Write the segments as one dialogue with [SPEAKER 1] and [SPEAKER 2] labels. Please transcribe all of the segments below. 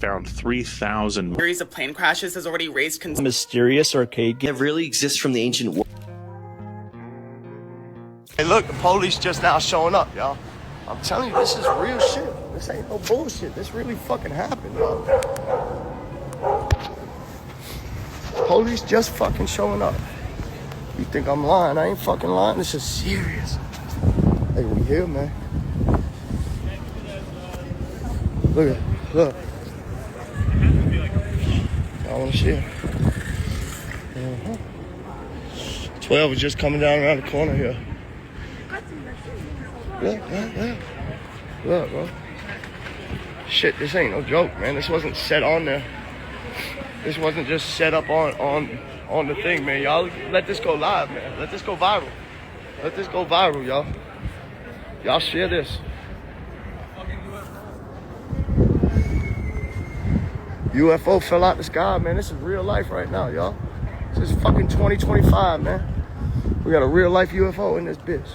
[SPEAKER 1] found 3,000
[SPEAKER 2] series of plane crashes has already raised concerns.
[SPEAKER 3] Mysterious arcade game that really exists from the ancient world.
[SPEAKER 4] Hey, look, the police just now showing up, y'all. I'm telling you, this is real shit. This ain't no bullshit. This really fucking happened, y'all. Police just fucking showing up. You think I'm lying? I ain't fucking lying. This is serious. Hey, we here, man. Look, look. I want to see it. 12 is just coming down around the corner here. Look, bro. Shit, this ain't no joke, man. This wasn't set on there. This wasn't just set up on the thing, man. Y'all let this go live, man. Let this go viral. Let this go viral, y'all. Y'all share this. UFO fell out the sky, man. This is real life right now, y'all. This is fucking 2025, man. We got a real life UFO in this bitch.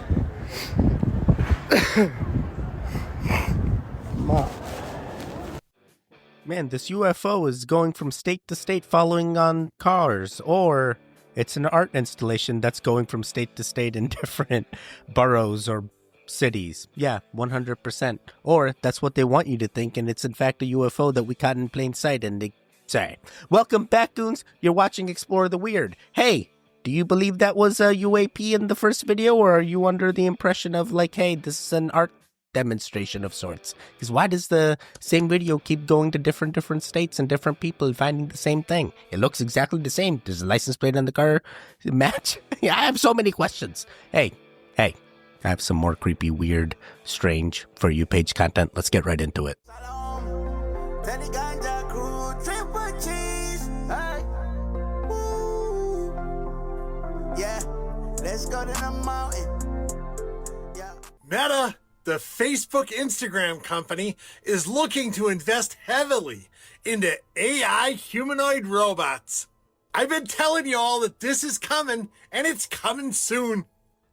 [SPEAKER 5] Man, this UFO is going from state to state following on cars, or it's an art installation that's going from state to state in different boroughs or cities. Yeah, 100%. Or that's what they want you to think, and it's in fact a UFO that we caught in plain sight, and they say, welcome back, goons. You're watching Explore the Weird. Hey, do you believe that was a UAP in the first video, or are you under the impression of like, hey, this is an art demonstration of sorts? Because why does the same video keep going to different states and different people finding the same thing? It looks exactly the same. Does the license plate on the car match? Yeah, I have so many questions. Hey, I have some more creepy, weird, strange For You page content. Let's get right into it.
[SPEAKER 6] Yeah, let's go to the mountain.
[SPEAKER 7] Meta, the Facebook Instagram company, is looking to invest heavily into AI humanoid robots. I've been telling you all that this is coming, and it's coming soon.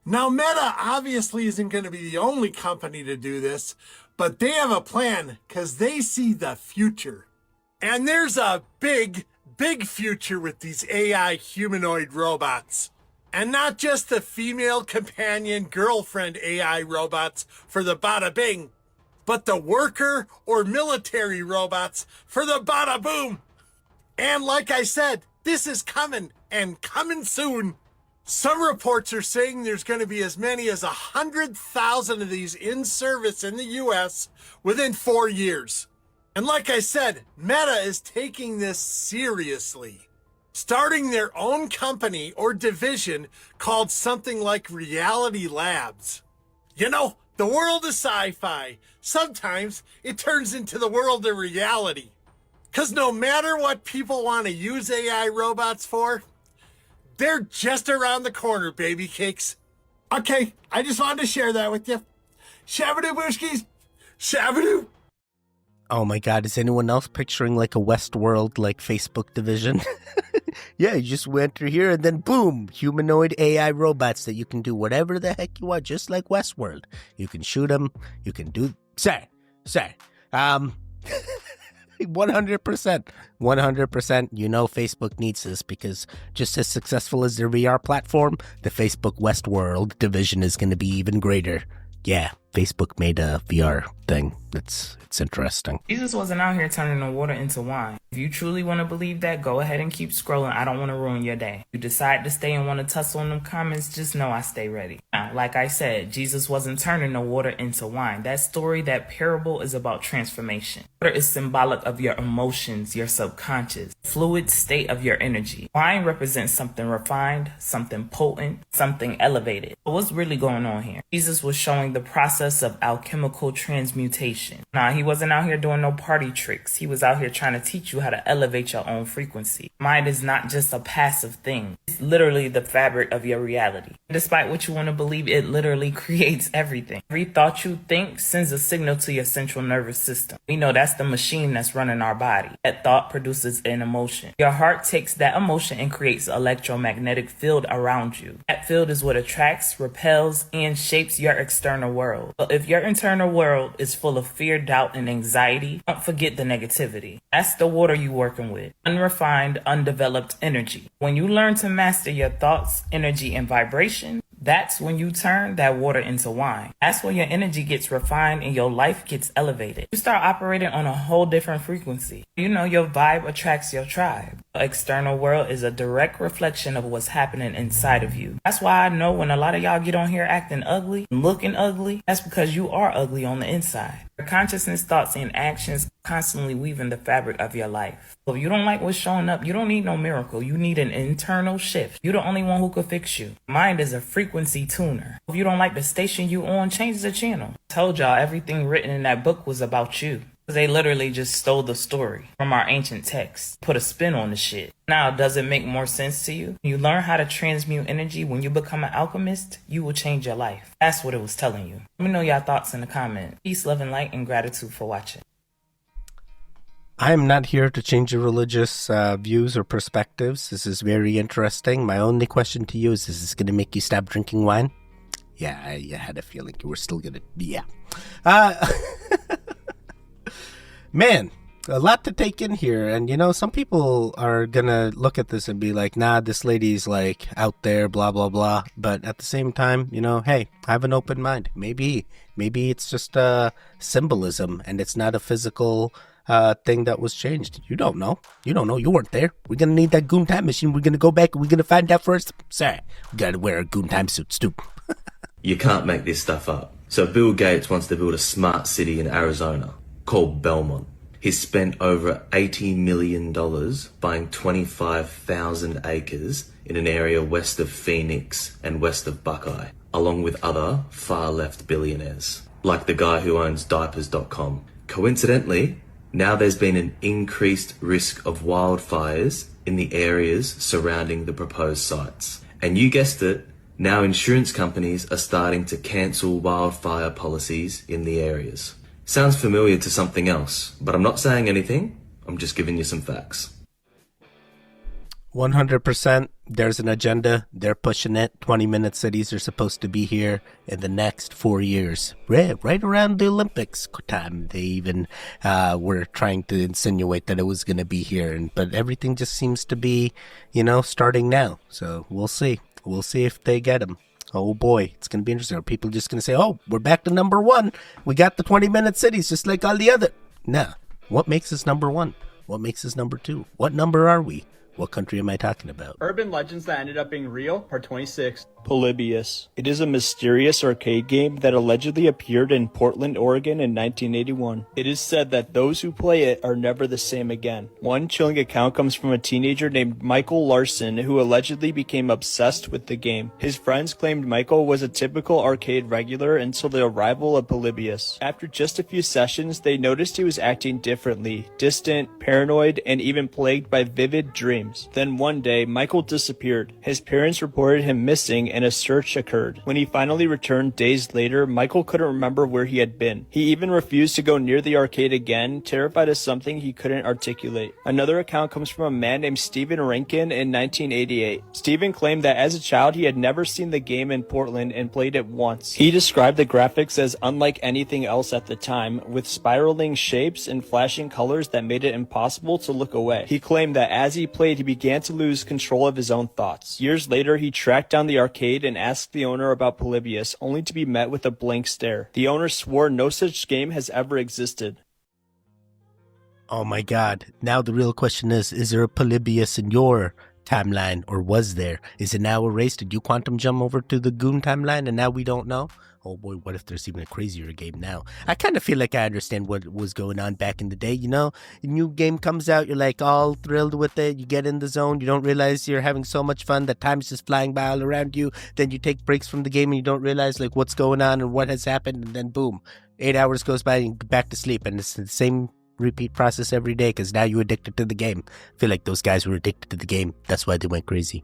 [SPEAKER 7] Now, Meta obviously isn't going to be the only company to do this, but they have a plan because they see the future. And there's a big future with these AI humanoid robots. And not just the female companion girlfriend AI robots for the bada bing, but the worker or military robots for the bada boom. And like I said, this is coming, and coming soon. Some reports are saying there's going to be as many as 100,000 of these in service in the US within 4 years. And like I said, Meta is taking this seriously, starting their own company or division called something like Reality Labs. You know, the world of sci-fi, sometimes it turns into the world of reality. Because no matter what people want to use AI robots for, they're just around the corner, baby cakes. Okay, I just wanted to share that with you. Shabadoo booshkies, shabadoo.
[SPEAKER 5] Oh my god, is anyone else picturing like a Westworld like Facebook division? Yeah, you just went through here and then boom, humanoid AI robots that you can do whatever the heck you want, just like Westworld. You can shoot them, you can do... Say, 100%, you know Facebook needs this because just as successful as their VR platform, the Facebook Westworld division is going to be even greater. Yeah, Facebook made a VR thing. It's interesting.
[SPEAKER 8] Jesus wasn't out here turning the water into wine. If you truly want to believe that, go ahead and keep scrolling. I don't want to ruin your day. If you decide to stay and want to tussle in them comments, just know I stay ready. Now, like I said, Jesus wasn't turning the water into wine. That story, that parable is about transformation. Water is symbolic of your emotions, your subconscious, fluid state of your energy. Wine represents something refined, something potent, something elevated. But what's really going on here? Jesus was showing the process of alchemical transmutation. Nah, he wasn't out here doing no party tricks. He was out here trying to teach you how to elevate your own frequency. Mind is not just a passive thing. It's literally the fabric of your reality. Despite what you want to believe, it literally creates everything. Every thought you think sends a signal to your central nervous system. We know that's the machine that's running our body. That thought produces an emotion. Your heart takes that emotion and creates an electromagnetic field around you. That field is what attracts, repels, and shapes your external world. So if your internal world is full of fear, doubt, and anxiety, don't forget the negativity. That's the water you're working with. Unrefined, undeveloped energy. When you learn to master your thoughts, energy, and vibration, that's when you turn that water into wine. That's when your energy gets refined and your life gets elevated. You start operating on a whole different frequency. You know, your vibe attracts your tribe. The external world is a direct reflection of what's happening inside of you. That's why I know when a lot of y'all get on here acting ugly, looking ugly, that's because you are ugly on the inside. Your consciousness, thoughts, and actions constantly weaving the fabric of your life. So if you don't like what's showing up, you don't need no miracle. You need an internal shift. You're the only one who could fix you. Mind is a frequency tuner. If you don't like the station you on, change the channel. I told y'all everything written in that book was about you. They literally just stole the story from our ancient texts, put a spin on the shit. Now, does it make more sense to you? When you learn how to transmute energy, when you become an alchemist, you will change your life. That's what it was telling you. Let me know your thoughts in the comment. Peace, love, and light, and gratitude for watching.
[SPEAKER 5] I am not here to change your religious views or perspectives. This is very interesting. My only question to you is this going to make you stop drinking wine? Yeah, I had a feeling you were still going to... Yeah. Man, a lot to take in here. And, you know, some people are going to look at this and be like, nah, this lady's like out there, blah, blah, blah. But at the same time, you know, hey, I have an open mind. Maybe it's just symbolism and it's not a physical thing that was changed. You don't know. You weren't there. We're going to need that goon time machine. We're going to go back and we're going to find out first. Sorry, we got to wear a goon time suit, stoop.
[SPEAKER 3] You can't make this stuff up. So Bill Gates wants to build a smart city in Arizona called Belmont. He's spent over $80 million buying 25,000 acres in an area west of Phoenix and west of Buckeye, along with other far-left billionaires, like the guy who owns diapers.com. Coincidentally, now there's been an increased risk of wildfires in the areas surrounding the proposed sites. And you guessed it, now insurance companies are starting to cancel wildfire policies in the areas. Sounds familiar to something else, but I'm not saying anything. I'm just giving you some facts.
[SPEAKER 5] 100%. There's an agenda. They're pushing it. 20-minute cities are supposed to be here in the next 4 years. Right around the Olympics time. They even were trying to insinuate that it was going to be here. But everything just seems to be, you know, starting now. So we'll see. We'll see if they get them. Oh boy, it's going to be interesting. Are people just going to say, oh, we're back to number one. We got the 20-minute cities just like all the other. Nah. What makes us number one? What makes us number two? What number are we? What country am I talking about?
[SPEAKER 1] Urban legends that ended up being real, part 26.
[SPEAKER 9] Polybius. It is a mysterious arcade game that allegedly appeared in Portland, Oregon in 1981. It is said that those who play it are never the same again. One chilling account comes from a teenager named Michael Larson who allegedly became obsessed with the game. His friends claimed Michael was a typical arcade regular until the arrival of Polybius. After just a few sessions, they noticed he was acting differently, distant, paranoid, and even plagued by vivid dreams. Then one day, Michael disappeared. His parents reported him missing and a search occurred. When he finally returned days later, Michael couldn't remember where he had been. He even refused to go near the arcade again, terrified of something he couldn't articulate. Another account comes from a man named Stephen Rankin in 1988. Stephen claimed that as a child he had never seen the game in Portland and played it once. He described the graphics as unlike anything else at the time, with spiraling shapes and flashing colors that made it impossible to look away. He claimed that as he played, he began to lose control of his own thoughts. Years later, he tracked down the arcade and asked the owner about Polybius, only to be met with a blank stare. The owner swore no such game has ever existed.
[SPEAKER 5] Oh my god. Now the real question is there a Polybius in your timeline, or was there? Is it now erased? Did you quantum jump over to the Goon timeline and now we don't know? Oh boy, what if there's even a crazier game now? I kind of feel like I understand what was going on back in the day, you know? A new game comes out, you're like all thrilled with it, you get in the zone, you don't realize you're having so much fun that time's just flying by all around you, then you take breaks from the game and you don't realize like what's going on and what has happened, and then boom, 8 hours goes by and you go back to sleep, and it's the same repeat process every day because now you're addicted to the game. I feel like those guys were addicted to the game. That's why they went crazy.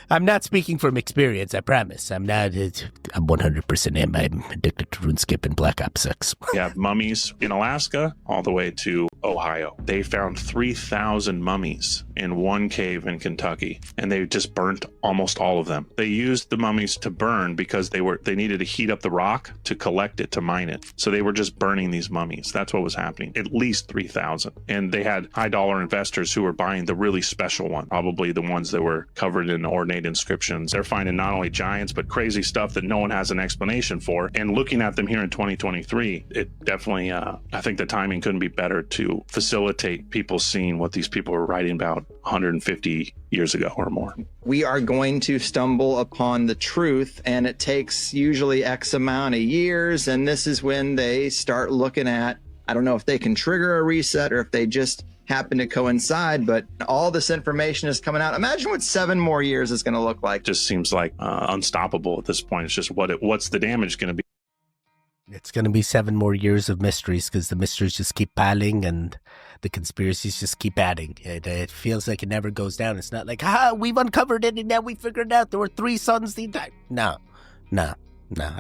[SPEAKER 5] I'm not speaking from experience, I promise. I'm 100% am. I'm addicted to RuneScape and Black Ops 6.
[SPEAKER 10] We have mummies in Alaska, all the way to Ohio. They found 3,000 mummies in one cave in Kentucky, and they just burnt almost all of them. They used the mummies to burn because they needed to heat up the rock to collect it, to mine it. So they were just burning these mummies. That's what was happening. At least 3,000. And they had high dollar investors who were buying the really special one, probably the ones that were covered in ornate inscriptions. They're finding not only giants, but crazy stuff that no one has an explanation for. And looking at them here in 2023, it definitely, I think the timing couldn't be better to facilitate people seeing what these people were writing about 150 years ago or more.
[SPEAKER 11] We are going to stumble upon the truth, and it takes usually X amount of years. And this is when they start looking at, I don't know if they can trigger a reset or if they just happen to coincide, but all this information is coming out. Imagine what 7 more years is going to look like.
[SPEAKER 10] Just seems like unstoppable at this point. It's just what's the damage going to be?
[SPEAKER 5] It's going to be 7 more years of mysteries because the mysteries just keep piling and the conspiracies just keep adding. It feels like it never goes down. It's not like, we've uncovered it and now we figured out there were 3 suns the entire... No.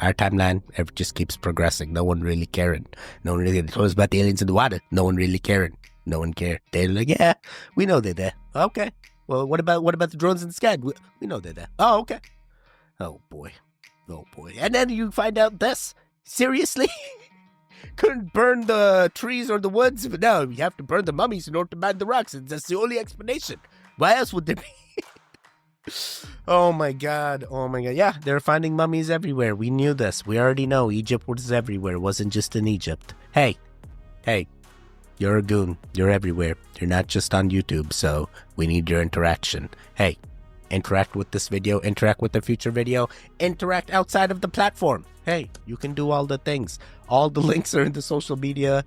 [SPEAKER 5] Our timeline just keeps progressing. No one really caring. No one really told us about the aliens in the water. No one really caring. No one cared. They're like, yeah, we know they're there. Okay. Well, what about the drones in the sky? We know they're there. Oh, okay. Oh boy. And then you find out this. Seriously? Couldn't burn the trees or the woods, but no, you have to burn the mummies in order to mine the rocks. And that's the only explanation. Why else would there be? Oh my god. Yeah, they're finding mummies everywhere. We knew this. We already know Egypt was everywhere. It wasn't just in Egypt. Hey, you're a goon. You're everywhere. You're not just on YouTube, so we need your interaction. Hey, interact with this video, interact with the future video, interact outside of the platform. Hey, you can do all the things. All the links are in the social media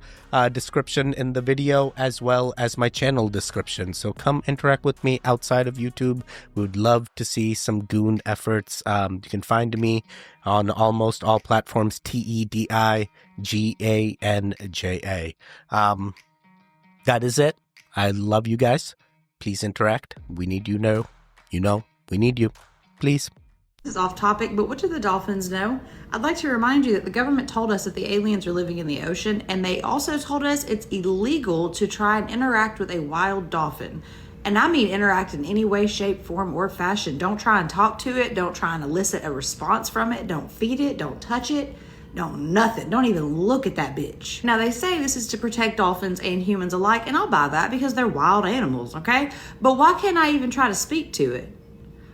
[SPEAKER 5] description in the video, as well as my channel description. So come interact with me outside of YouTube. We would love to see some goon efforts. You can find me on almost all platforms, TEDIGANJA. That is it. I love you guys. Please interact. We need you know. We need you. Please.
[SPEAKER 12] This is off topic, but what do the dolphins know? I'd like to remind you that the government told us that the aliens are living in the ocean, and they also told us it's illegal to try and interact with a wild dolphin. And I mean interact in any way, shape, form, or fashion. Don't try and talk to it. Don't try and elicit a response from it. Don't feed it. Don't touch it. Nothing. Don't even look at that bitch. Now, they say this is to protect dolphins and humans alike, and I'll buy that because they're wild animals, okay? But why can't I even try to speak to it?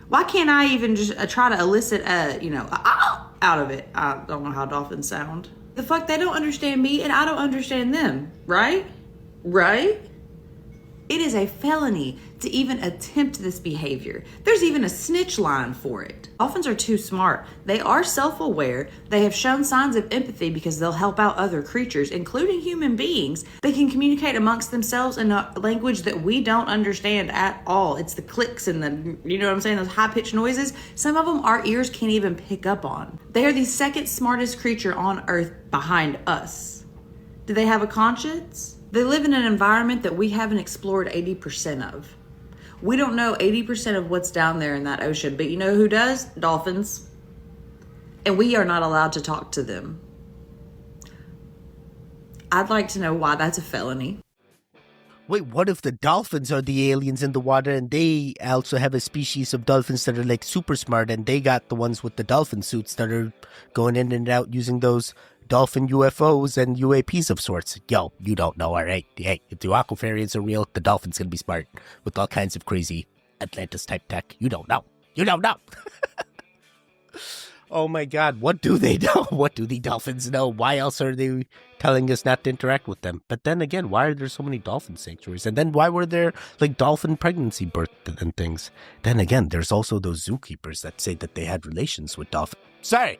[SPEAKER 12] Why can't I even just try to elicit out of it? I don't know how dolphins sound. The fuck, they don't understand me and I don't understand them, right? It is a felony to even attempt this behavior. There's even a snitch line for it. Dolphins are too smart. They are self-aware. They have shown signs of empathy because they'll help out other creatures, including human beings. They can communicate amongst themselves in a language that we don't understand at all. It's the clicks and those high-pitched noises. Some of them our ears can't even pick up on. They are the second smartest creature on Earth behind us. Do they have a conscience? They live in an environment that we haven't explored 80% of. We don't know 80% of what's down there in that ocean, but you know who does? Dolphins. And we are not allowed to talk to them. I'd like to know why that's a felony.
[SPEAKER 5] Wait, what if the dolphins are the aliens in the water and they also have a species of dolphins that are like super smart and they got the ones with the dolphin suits that are going in and out using those dolphin UFOs and UAPs of sorts? Yo, you don't know, all right? Hey, if the aquafarians are real, the dolphin's gonna be smart with all kinds of crazy Atlantis type tech. You don't know. Oh my god, what do they know? What do the dolphins know? Why else are they telling us not to interact with them? But then again, why are there so many dolphin sanctuaries? And then why were there like dolphin pregnancy birth and things? Then again, there's also those zookeepers that say that they had relations with dolphins. Sorry.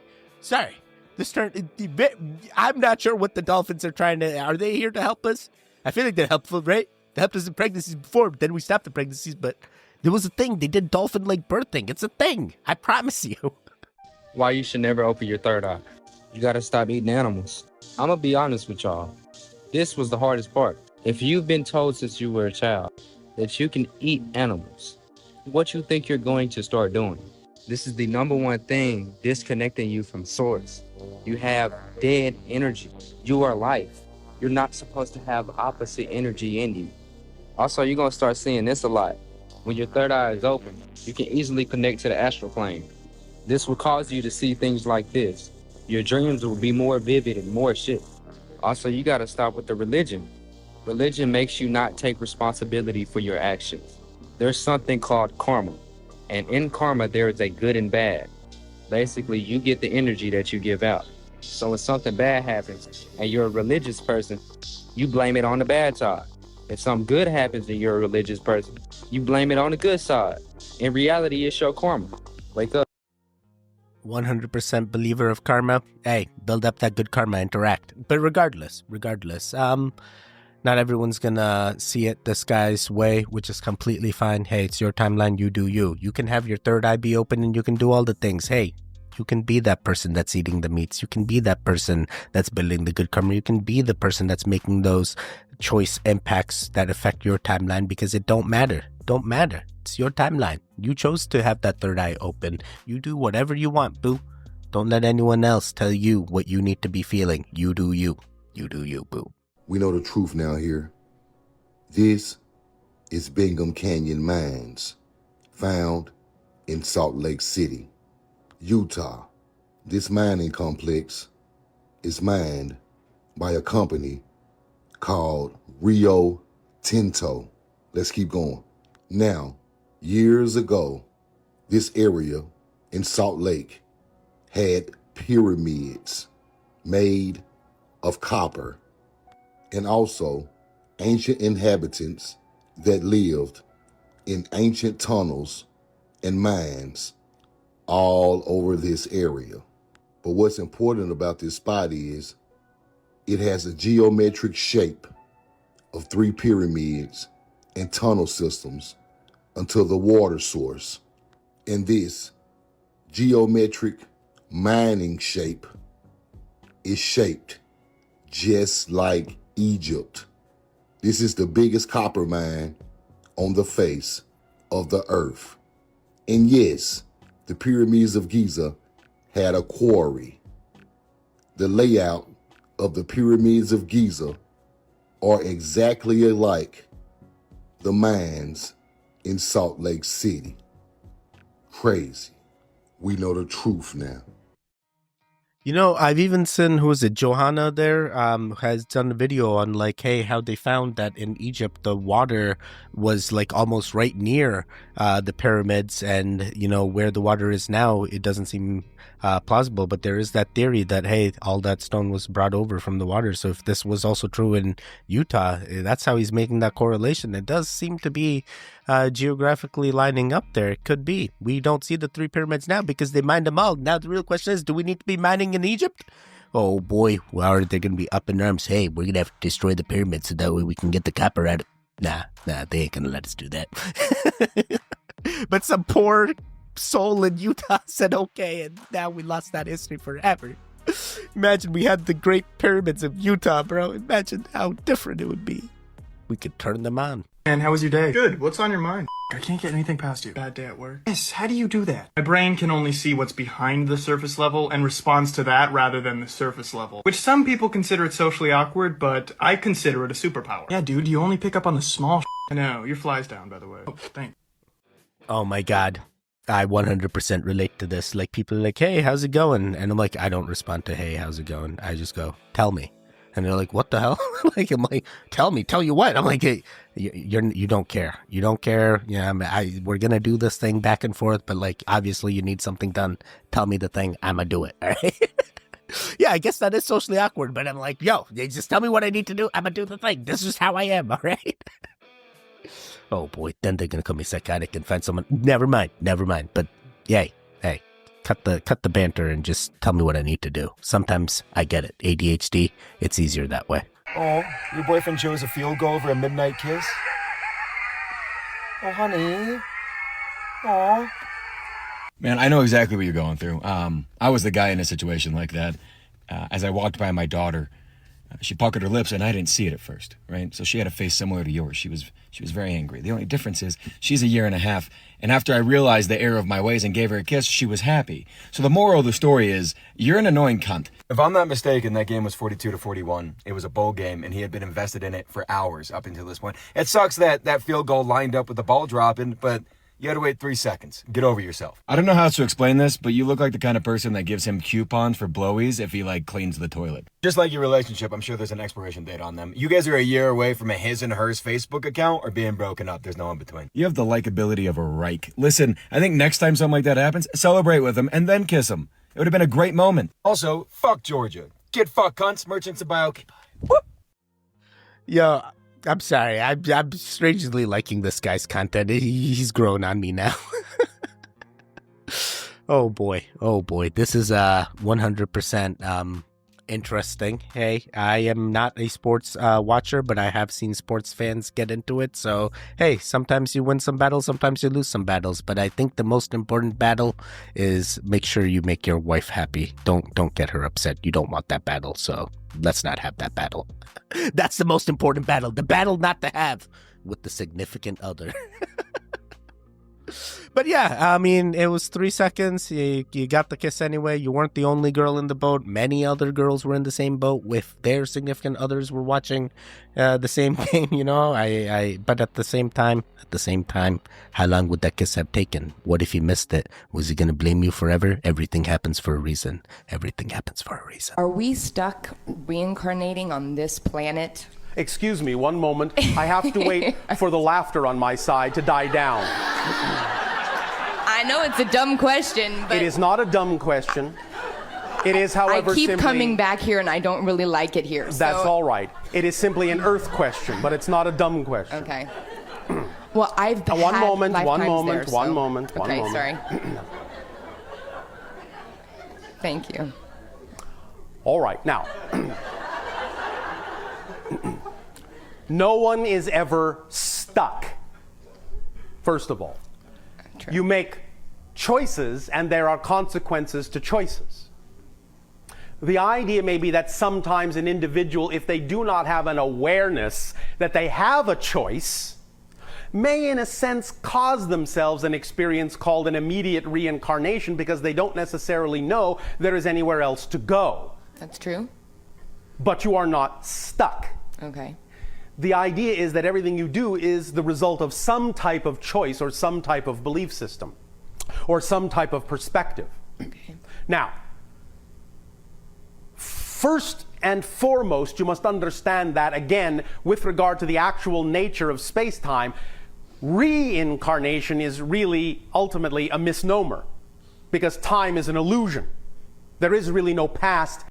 [SPEAKER 5] I'm not sure what the dolphins are trying to... Are they here to help us? I feel like they're helpful, right? They helped us in pregnancies before, but then we stopped the pregnancies, but there was a thing. They did dolphin-like birthing. It's a thing. I promise you.
[SPEAKER 13] Why you should never open your third eye. You gotta stop eating animals. I'm gonna be honest with y'all. This was the hardest part. If you've been told since you were a child that you can eat animals, what you think you're going to start doing? This is the number one thing disconnecting you from source. You have dead energy. You are life. You're not supposed to have opposite energy in you. Also, you're going to start seeing this a lot. When your third eye is open, you can easily connect to the astral plane. This will cause you to see things like this. Your dreams will be more vivid and more shit. Also, you got to stop with the religion. Religion makes you not take responsibility for your actions. There's something called karma. And in karma, there is a good and bad. Basically, you get the energy that you give out. So when something bad happens and you're a religious person, you blame it on the bad side. If something good happens and you're a religious person, you blame it on the good side. In reality, it's your karma. Wake up.
[SPEAKER 5] 100% believer of karma. Hey, build up that good karma, interact. But regardless, not everyone's gonna see it this guy's way, which is completely fine. Hey, it's your timeline, you do you. You can have your third eye be open and you can do all the things. Hey, you can be that person that's eating the meats. You can be that person that's building the good karma. You can be the person that's making those choice impacts that affect your timeline, because it don't matter. Don't matter. It's your timeline. You chose to have that third eye open. You do whatever you want, boo. Don't let anyone else tell you what you need to be feeling. You do you. You do you, boo.
[SPEAKER 14] We know the truth now here. This is Bingham Canyon Mines, found in Salt Lake City, Utah. This mining complex is mined by a company called Rio Tinto. Let's keep going. Now, years ago, this area in Salt Lake had pyramids made of copper, and also ancient inhabitants that lived in ancient tunnels and mines all over this area. But what's important about this spot is it has a geometric shape of 3 pyramids and tunnel systems until the water source. And this geometric mining shape is shaped just like Egypt. This is the biggest copper mine on the face of the earth. And yes, the pyramids of Giza had a quarry. The layout of the pyramids of Giza are exactly alike the mines in Salt Lake City. Crazy. We know the truth now.
[SPEAKER 5] You know, I've even seen, who is it, Johanna there, has done a video on like, hey, how they found that in Egypt, the water was like almost right near the pyramids, and, you know, where the water is now, it doesn't seem plausible, but there is that theory that, hey, all that stone was brought over from the water. So if this was also true in Utah, that's how he's making that correlation. It does seem to be geographically lining up there. It could be. We don't see the 3 pyramids now because they mined them all. Now the real question is, do we need to be mining in Egypt? Oh boy, well, are they going to be up in arms? Hey, we're going to have to destroy the pyramids so that way we can get the copper out of... Nah, they ain't going to let us do that. But some poor soul in Utah said okay, and now we lost that history forever. Imagine we had the great pyramids of Utah, bro. Imagine how different it would be. We could turn them on.
[SPEAKER 1] And how was your day? Good. What's on your mind? I can't get anything past you. Bad day at work. Yes, how do you do that? My brain can only see what's behind the surface level and responds to that rather than the surface level. Which some people consider it socially awkward, but I consider it a superpower. Yeah, dude, you only pick up on the small I know, your fly's down, by the way. Oh, thanks.
[SPEAKER 5] Oh my god. I 100% relate to this. Like, people are like, hey, how's it going? And I'm like, I don't respond to, hey, how's it going? I just go, tell me. And they're like, what the hell? I'm like, tell you what? I'm like, hey, you don't care. You don't care. Yeah, we're going to do this thing back and forth, but like, obviously you need something done. Tell me the thing. I'm going to do it. All right. Yeah, I guess that is socially awkward, but I'm like, yo, just tell me what I need to do. I'm going to do the thing. This is how I am. All right. Oh boy, then they're going to call me psychotic and find someone. Never mind. But yay, hey, cut the banter and just tell me what I need to do. Sometimes I get it. ADHD, it's easier that way.
[SPEAKER 15] Oh, your boyfriend chose a field goal over a midnight kiss? Oh, honey. Aw.
[SPEAKER 16] Man, I know exactly what you're going through. I was the guy in a situation like that. As I walked by my daughter, She puckered her lips, and I didn't see it at first, right? So she had a face similar to yours. She was very angry. The only difference is she's a year and a half, and after I realized the error of my ways and gave her a kiss, she was happy. So the moral of the story is, you're an annoying cunt.
[SPEAKER 15] If I'm not mistaken, that game was 42-41. It was a bowl game, and he had been invested in it for hours up until this point. It sucks that that field goal lined up with the ball dropping, but you had to wait 3 seconds. Get over yourself.
[SPEAKER 16] I don't know how else to explain this, but you look like the kind of person that gives him coupons for blowies if he, cleans the toilet.
[SPEAKER 15] Just like your relationship, I'm sure there's an expiration date on them. You guys are a year away from a his and hers Facebook account or being broken up. There's no in between.
[SPEAKER 16] You have the likability of a Reich. Listen, I think next time something like that happens, celebrate with him and then kiss him. It would have been a great moment.
[SPEAKER 15] Also, fuck Georgia. Get fucked, cunts. Merchants of bio.
[SPEAKER 5] Yo, I'm sorry. I'm strangely liking this guy's content. He's grown on me now. Oh boy. This is 100% interesting. Hey, I am not a sports watcher, but I have seen sports fans get into it. So, hey, sometimes you win some battles, sometimes you lose some battles. But I think the most important battle is make sure you make your wife happy. Don't get her upset. You don't want that battle. So let's not have that battle. That's the most important battle. The battle not to have with the significant other. But yeah, I mean, it was 3 seconds. You got the kiss anyway. You weren't the only girl in the boat. Many other girls were in the same boat with their significant others were watching the same game, you know. But at the same time, how long would that kiss have taken? What if he missed it? Was he going to blame you forever? Everything happens for a reason.
[SPEAKER 17] Are we stuck reincarnating on this planet?
[SPEAKER 18] Excuse me, one moment. I have to wait for the laughter on my side to die down.
[SPEAKER 17] I know it's a dumb question, but...
[SPEAKER 18] It is not a dumb question. It is, however,
[SPEAKER 17] I keep
[SPEAKER 18] simply...
[SPEAKER 17] coming back here and I don't really like it here.
[SPEAKER 18] That's all right. It is simply an Earth question, but it's not a dumb question.
[SPEAKER 17] Okay. Well, I've had
[SPEAKER 18] one moment.
[SPEAKER 17] Okay, sorry. Thank you.
[SPEAKER 18] All right, now... No one is ever stuck, first of all.
[SPEAKER 17] True.
[SPEAKER 18] You make choices, and there are consequences to choices. The idea may be that sometimes an individual, if they do not have an awareness that they have a choice, may in a sense cause themselves an experience called an immediate reincarnation because they don't necessarily know there is anywhere else to go.
[SPEAKER 17] That's true.
[SPEAKER 18] But you are not stuck.
[SPEAKER 17] Okay.
[SPEAKER 18] The idea is that everything you do is the result of some type of choice or some type of belief system or some type of perspective.
[SPEAKER 17] Okay.
[SPEAKER 18] Now, first and foremost, you must understand that, again, with regard to the actual nature of space-time, reincarnation is really ultimately a misnomer because time is an illusion. There is really no past.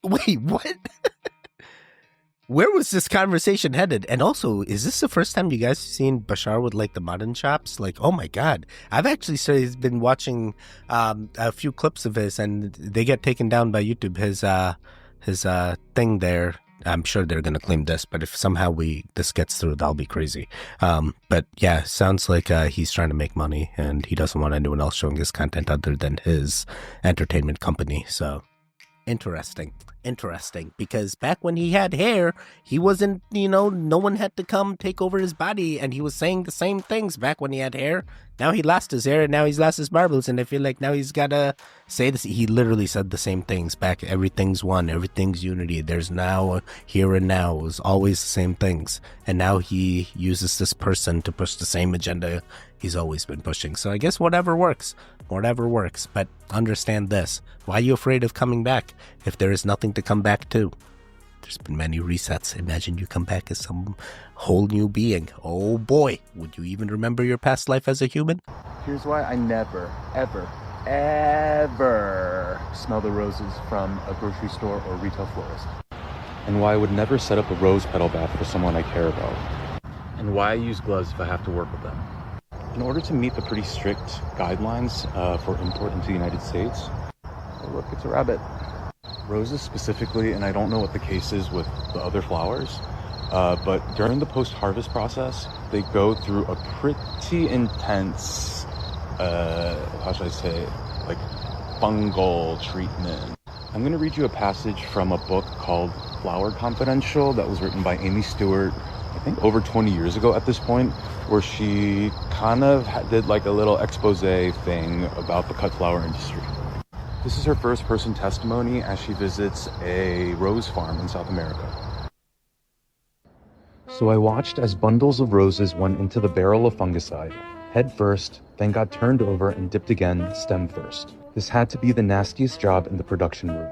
[SPEAKER 5] Wait, what? Where was this conversation headed? And also, is this the first time you guys seen Bashar with the mutton chops? Oh my god. I've actually been watching a few clips of his, and they get taken down by YouTube. His thing there, I'm sure they're gonna claim this, but if somehow this gets through, that'll be crazy. But yeah, sounds like he's trying to make money, and he doesn't want anyone else showing his content other than his entertainment company. So interesting, because back when he had hair, he wasn't, no one had to come take over his body, and he was saying the same things back when he had hair. Now he lost his hair, and now he's lost his marbles, and I feel like now he's gotta say this. He literally said the same things back. Everything's one, everything's unity. There's now, here and now. It was always the same things, and now he uses this person to push the same agenda he's always been pushing. So I guess whatever works, but understand this. Why are you afraid of coming back if there is nothing to come back to? There's been many resets. Imagine you come back as some whole new being. Oh boy, would you even remember your past life as a human?
[SPEAKER 19] Here's why I never, ever, ever smell the roses from a grocery store or retail florist.
[SPEAKER 20] And why I would never set up a rose petal bath for someone I care about. And why I use gloves if I have to work with them. In order to meet the pretty strict guidelines for import into the United States.
[SPEAKER 19] Oh, look, it's a rabbit.
[SPEAKER 20] Roses specifically, and I don't know what the case is with the other flowers, but during the post-harvest process, they go through a pretty intense, how should I say, fungal treatment. I'm going to read you a passage from a book called Flower Confidential that was written by Amy Stewart, I think over 20 years ago at this point, where she kind of did like a little expose thing about the cut flower industry. This is her first person testimony as she visits a rose farm in South America. So I watched as bundles of roses went into the barrel of fungicide, head first, then got turned over and dipped again, stem first. This had to be the nastiest job in the production room.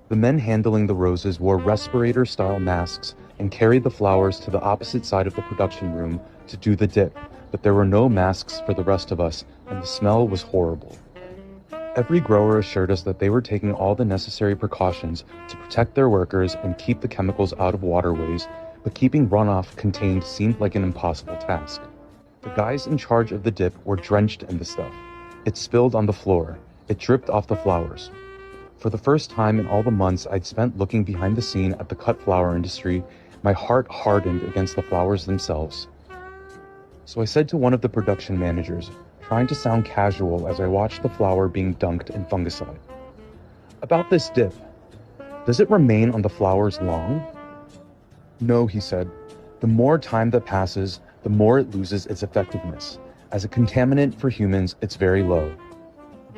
[SPEAKER 20] The men handling the roses wore respirator-style masks and carried the flowers to the opposite side of the production room to do the dip, but there were no masks for the rest of us, and the smell was horrible. Every grower assured us that they were taking all the necessary precautions to protect their workers and keep the chemicals out of waterways, but keeping runoff contained seemed like an impossible task. The guys in charge of the dip were drenched in the stuff. It spilled on the floor. It dripped off the flowers. For the first time in all the months I'd spent looking behind the scene at the cut flower industry, my heart hardened against the flowers themselves. So I said to one of the production managers, trying to sound casual as I watched the flower being dunked in fungicide, "About this dip, does it remain on the flowers long?" "No," he said. "The more time that passes, the more it loses its effectiveness. As a contaminant for humans, it's very low.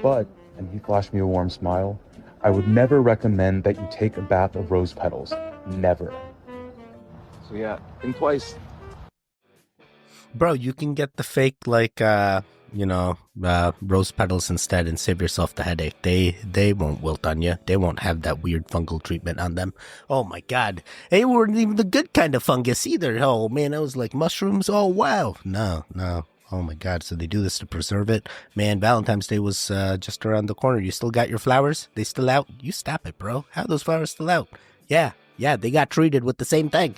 [SPEAKER 20] But," and he flashed me a warm smile, "I would never recommend that you take a bath of rose petals. Never." So yeah, think twice.
[SPEAKER 5] Bro, you can get the fake, like, rose petals instead and save yourself the headache. They won't wilt on you. They won't have that weird fungal treatment on them. Oh my god. They weren't even the good kind of fungus either. Oh man, I was like, mushrooms? Oh wow. No. Oh my god, so they do this to preserve it? Man, Valentine's Day was just around the corner. You still got your flowers? They still out? You stop it, bro. How are those flowers still out? Yeah, they got treated with the same thing.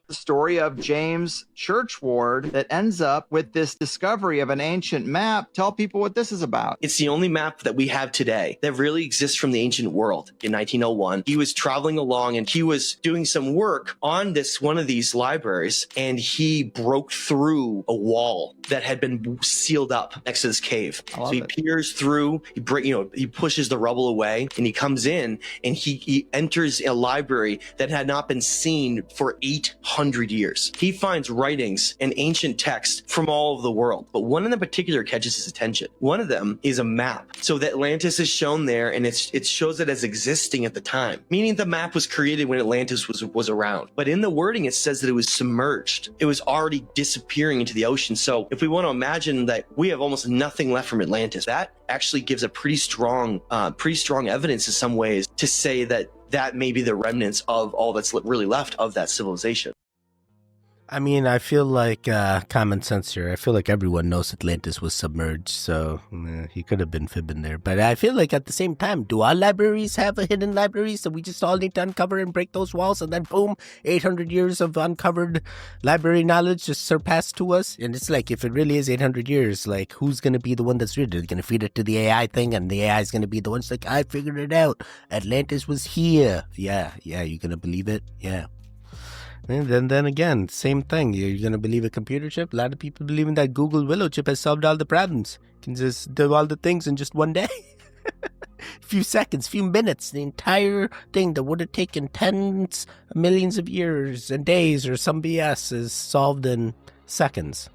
[SPEAKER 11] The story of James Churchward that ends up with this discovery of an ancient map. Tell people what this is about.
[SPEAKER 21] It's the only map that we have today that really exists from the ancient world. In 1901, he was traveling along and he was doing some work on one of these libraries, and he broke through a wall that had been sealed up next to this cave. So he peers through, he pushes the rubble away, and he comes in and he enters a library that had not been seen for 800 years. He finds writings and ancient texts from all over the world, but one of them in particular catches his attention. One of them is a map. So the Atlantis is shown there, and it shows it as existing at the time, meaning the map was created when Atlantis was around. But in the wording, it says that it was submerged. It was already disappearing into the ocean. So if we want to imagine that we have almost nothing left from Atlantis, that actually gives a pretty strong evidence in some ways to say that may be the remnants of all that's really left of that civilization.
[SPEAKER 5] I mean, I feel like common sense here. I feel like everyone knows Atlantis was submerged, so he could have been fibbing there. But I feel like at the same time, do our libraries have a hidden library? So we just all need to uncover and break those walls, and then boom, 800 years of uncovered library knowledge just surpassed to us. And it's like, if it really is 800 years, like, who's going to be the one that's read it? They're going to feed it to the AI thing, and the AI is going to be the one that's like, I figured it out. Atlantis was here. Yeah, you going to believe it? Yeah. And then again, same thing. You're going to believe a computer chip? A lot of people believe in that Google Willow chip has solved all the problems. Can just do all the things in just one day. Few seconds, few minutes. The entire thing that would have taken tens of millions of years and days or some BS is solved in seconds.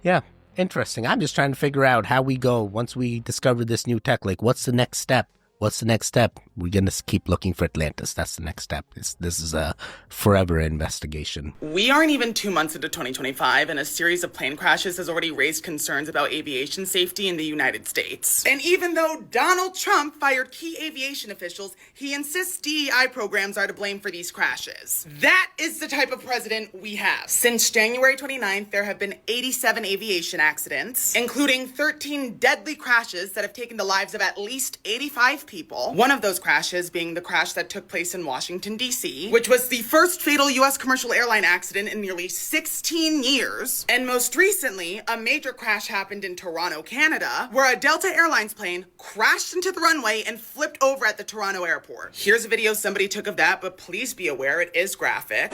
[SPEAKER 5] Yeah, interesting. I'm just trying to figure out how we go once we discover this new tech. Like, what's the next step? What's the next step? We're going to keep looking for Atlantis. That's the next step. This is a forever investigation.
[SPEAKER 2] We aren't even 2 months into 2025, and a series of plane crashes has already raised concerns about aviation safety in the United States. And even though Donald Trump fired key aviation officials, he insists DEI programs are to blame for these crashes. That is the type of president we have. Since January 29th, there have been 87 aviation accidents, including 13 deadly crashes that have taken the lives of at least 85 people. One of those crashes being the crash that took place in Washington, D.C., which was the first fatal U.S. commercial airline accident in nearly 16 years. And most recently, a major crash happened in Toronto, Canada, where a Delta Airlines plane crashed into the runway and flipped over at the Toronto airport. Here's a video somebody took of that, but please be aware it is graphic.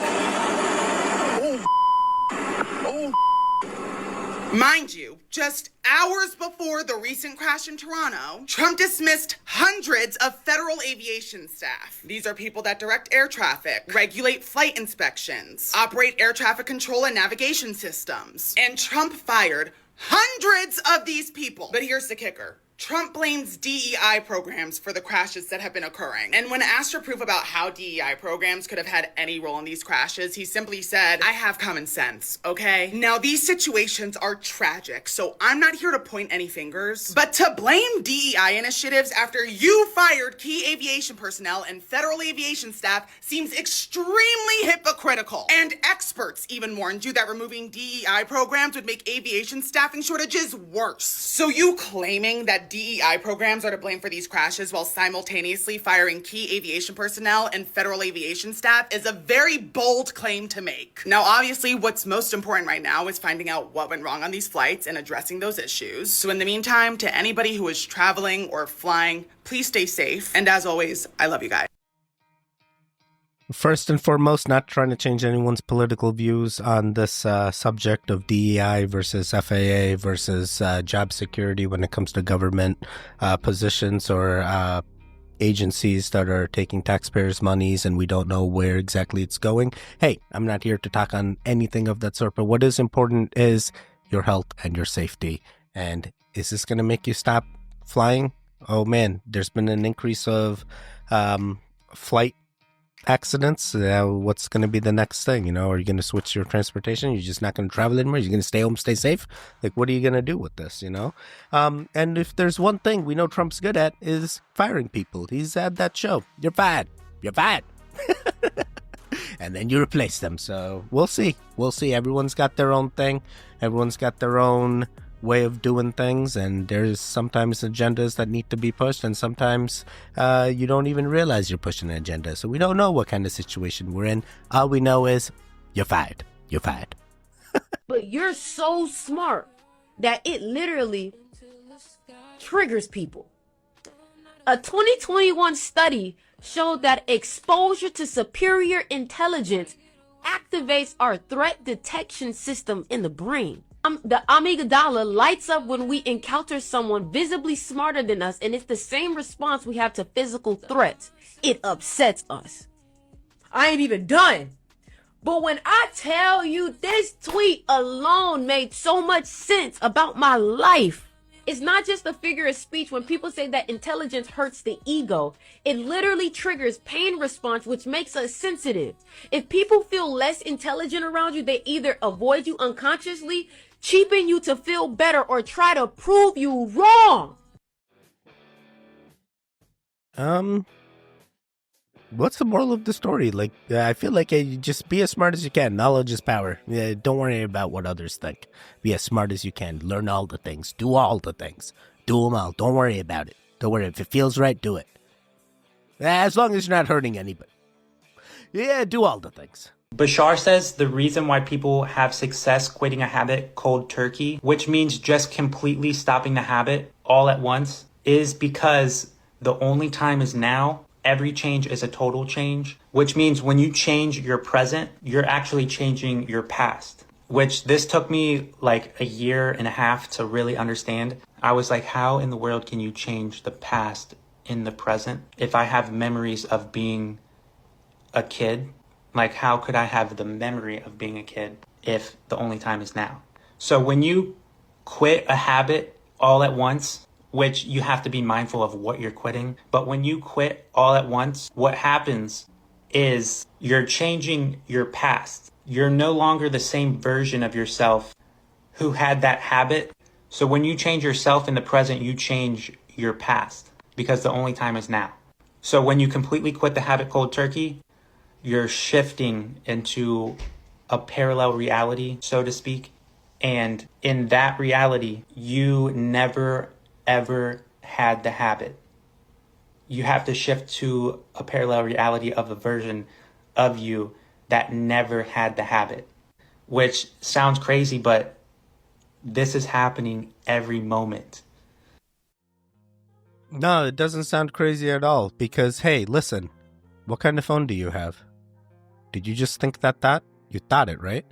[SPEAKER 2] Mind you, just hours before the recent crash in Toronto, Trump dismissed hundreds of federal aviation staff. These are people that direct air traffic, regulate flight inspections, operate air traffic control and navigation systems. And Trump fired hundreds of these people. But here's the kicker. Trump blames DEI programs for the crashes that have been occurring. And when asked for proof about how DEI programs could have had any role in these crashes, he simply said, I have common sense, okay? Now, these situations are tragic, so I'm not here to point any fingers, but to blame DEI initiatives after you fired key aviation personnel and federal aviation staff seems extremely hypocritical. And experts even warned you that removing DEI programs would make aviation staffing shortages worse. So you claiming that DEI programs are to blame for these crashes while simultaneously firing key aviation personnel and federal aviation staff is a very bold claim to make. Now, obviously, what's most important right now is finding out what went wrong on these flights and addressing those issues. So in the meantime, to anybody who is traveling or flying, please stay safe. And as always, I love you guys.
[SPEAKER 5] First and foremost, not trying to change anyone's political views on this subject of DEI versus FAA versus job security when it comes to government positions or agencies that are taking taxpayers' monies and we don't know where exactly it's going. Hey, I'm not here to talk on anything of that sort, but what is important is your health and your safety. And is this going to make you stop flying? Oh man, there's been an increase of flight accidents. What's going to be the next thing? You know, are you going to switch your transportation? You're just not going to travel anymore? You're going to stay home, stay safe? Like, what are you going to do with this, you know? And if there's one thing we know Trump's good at is firing people. He's had that show. You're fired. You're fired. And then you replace them. So we'll see. We'll see. Everyone's got their own thing. Everyone's got their own way of doing things, and there's sometimes agendas that need to be pushed, and sometimes you don't even realize you're pushing an agenda. So we don't know what kind of situation we're in. All we know is you're fired. You're fired.
[SPEAKER 4] But you're so smart that it literally triggers people. A 2021 study showed that exposure to superior intelligence activates our threat detection system in the brain. The amygdala lights up when we encounter someone visibly smarter than us, and it's the same response we have to physical threats. It upsets us. I ain't even done. But when I tell you this tweet alone made so much sense about my life, it's not just a figure of speech. When people say that intelligence hurts the ego, it literally triggers pain response, which makes us sensitive. If people feel less intelligent around you, they either avoid you unconsciously, cheapen you to feel better, or try to prove you wrong.
[SPEAKER 5] What's the moral of the story? Like, I feel like you just be as smart as you can. Knowledge is power. Don't worry about what others think. Be as smart as you can. Learn all the things. Do all the things. Do them all. Don't worry about it. Don't worry. If it feels right, do it. As long as you're not hurting anybody. Yeah, do all the things.
[SPEAKER 22] Bashar says the reason why people have success quitting a habit cold turkey, which means just completely stopping the habit all at once, is because the only time is now. Every change is a total change, which means when you change your present, you're actually changing your past, which this took me like a year and a half to really understand. I was like, how in the world can you change the past in the present? If I have memories of being a kid, like how could I have the memory of being a kid if the only time is now? So when you quit a habit all at once, which you have to be mindful of what you're quitting. But when you quit all at once, what happens is you're changing your past. You're no longer the same version of yourself who had that habit. So when you change yourself in the present, you change your past because the only time is now. So when you completely quit the habit cold turkey, you're shifting into a parallel reality, so to speak. And in that reality, you never ever had the habit. You have to shift to a parallel reality of a version of you that never had the habit, which sounds crazy, but this is happening every moment.
[SPEAKER 5] No, it doesn't sound crazy at all because, hey, listen, what kind of phone do you have? Did you just think that? You thought it, right?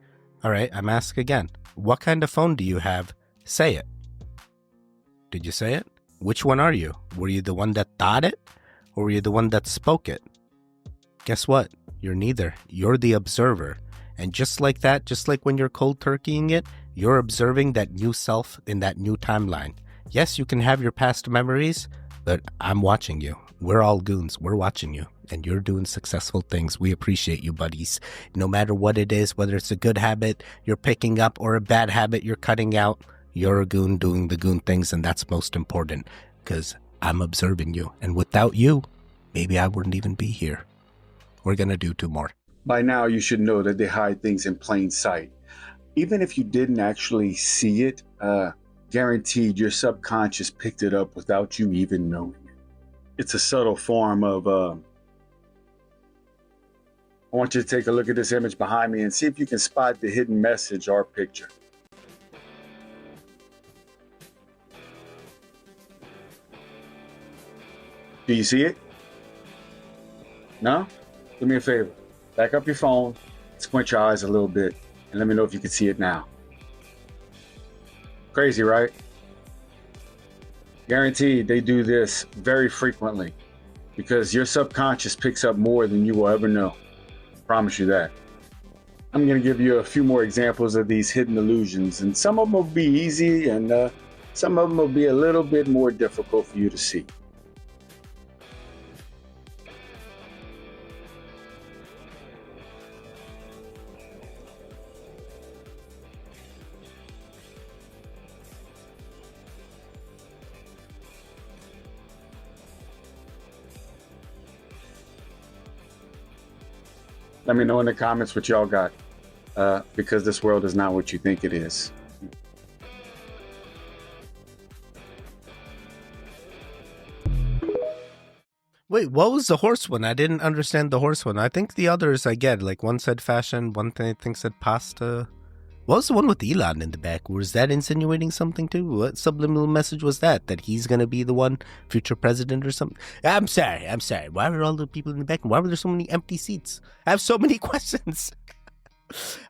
[SPEAKER 5] All right, I'm asking again. What kind of phone do you have? Say it. Did you say it? Which one are you? Were you the one that thought it? Or were you the one that spoke it? Guess what? You're neither. You're the observer. And just like that, just like when you're cold turkeying it, you're observing that new self in that new timeline. Yes, you can have your past memories, but I'm watching you. We're all goons. We're watching you. And you're doing successful things. We appreciate you, buddies. No matter what it is, whether it's a good habit you're picking up or a bad habit you're cutting out, you're a goon doing the goon things, and that's most important because I'm observing you. And without you, maybe I wouldn't even be here. We're going to do 2 more.
[SPEAKER 6] By now, you should know that they hide things in plain sight. Even if you didn't actually see it, guaranteed your subconscious picked it up without you even knowing it. It's a subtle form of, I want you to take a look at this image behind me and see if you can spot the hidden message or picture. Do you see it? No? Do me a favor. Back up your phone, squint your eyes a little bit, and let me know if you can see it now. Crazy, right? Guaranteed they do this very frequently because your subconscious picks up more than you will ever know. Promise you that. I'm going to give you a few more examples of these hidden illusions, and some of them will be easy and some of them will be a little bit more difficult for you to see. Let me know in the comments what y'all got, because this world is not what you think it is.
[SPEAKER 5] Wait, what was the horse one? I didn't understand the horse one. I think the others I get. Like one said fashion, one thing I think said pasta. What was the one with Elon in the back? Was that insinuating something too? What subliminal message was that? That he's going to be the one future president or something? I'm sorry. Why were all the people in the back? Why were there so many empty seats? I have so many questions.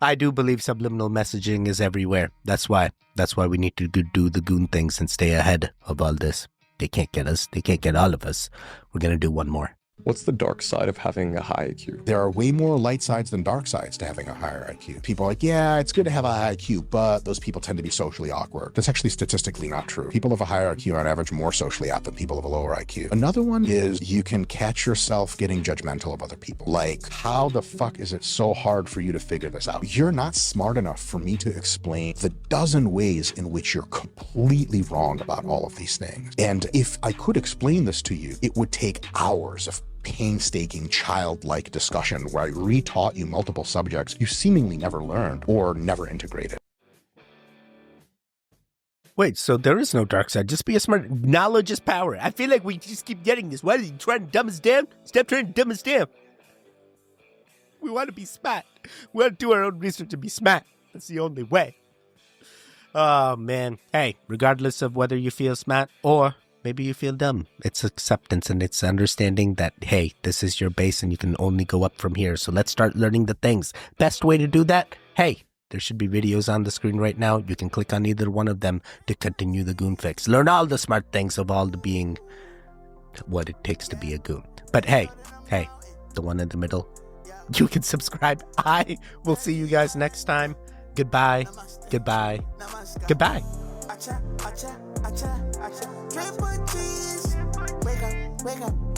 [SPEAKER 5] I do believe subliminal messaging is everywhere. That's why we need to do the goon things and stay ahead of all this. They can't get us. They can't get all of us. We're going to do one more.
[SPEAKER 7] What's the dark side of having a high IQ?
[SPEAKER 23] There are way more light sides than dark sides to having a higher IQ. People are like, yeah, it's good to have a high IQ, but those people tend to be socially awkward. That's actually statistically not true. People of a higher IQ are on average more socially apt than people of a lower IQ. Another one is you can catch yourself getting judgmental of other people. Like, how the fuck is it so hard for you to figure this out? You're not smart enough for me to explain the dozen ways in which you're completely wrong about all of these things. And if I could explain this to you, it would take hours of painstaking childlike discussion where I retaught you multiple subjects you seemingly never learned or never integrated.
[SPEAKER 5] Wait, so there is no dark side. Just be a smart. Knowledge is power. I feel like we just keep getting this. Why are you trying to dumb us down? Stop trying to dumb us down. We want to be smart. We want to do our own research and be smart. That's the only way. Oh, man. Hey, regardless of whether you feel smart or maybe you feel dumb, it's acceptance and it's understanding that, hey, this is your base and you can only go up from here. So let's start learning the things. Best way to do that? Hey, there should be videos on the screen right now. You can click on either one of them to continue the goon fix. Learn all the smart things of all the being what it takes to be a goon. But hey, the one in the middle, you can subscribe. I will see you guys next time. Goodbye. Goodbye. Goodbye.
[SPEAKER 24] Wake up.